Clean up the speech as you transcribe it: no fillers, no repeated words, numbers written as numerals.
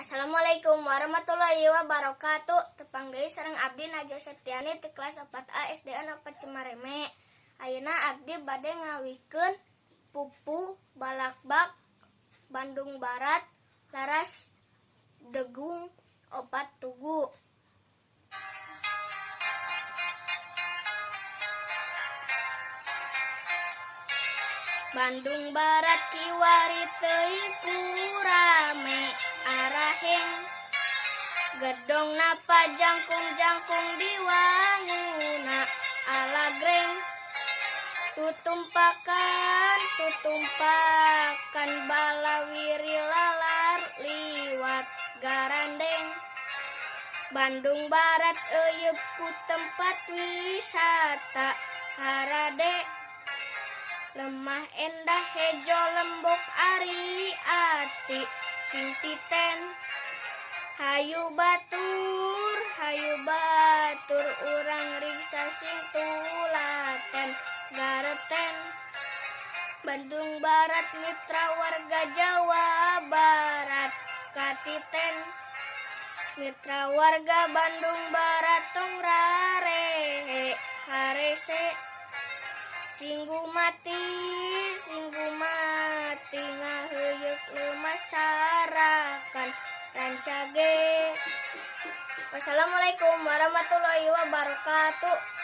Assalamualaikum warahmatullahi wabarakatuh. Tepang deui sareng abdi Najwa Septiani ti kelas 4A SD 4 Cimareme. Ayeuna abdi bade ngawihkeun pupu balakbak Bandung Barat laras degung opat tugu. Bandung Barat kiwari teuing kurame araheng gedong napa jangkung-jangkung diwanguna alagreng tutumpakan balawiri lalar liwat garandeng. Bandung Barat euyeup ku tempat wisata harade lemah endah hejo lembok ari ati sing titen hayu batur urang riksa sing tulaten gareten. Bandung Barat mitra warga Jawa Barat katiten mitra warga Bandung Barat tong rarehe harese singgu mati ngaheuyeup lemasarakan rancage. Wassalamualaikum warahmatullahi wabarakatuh.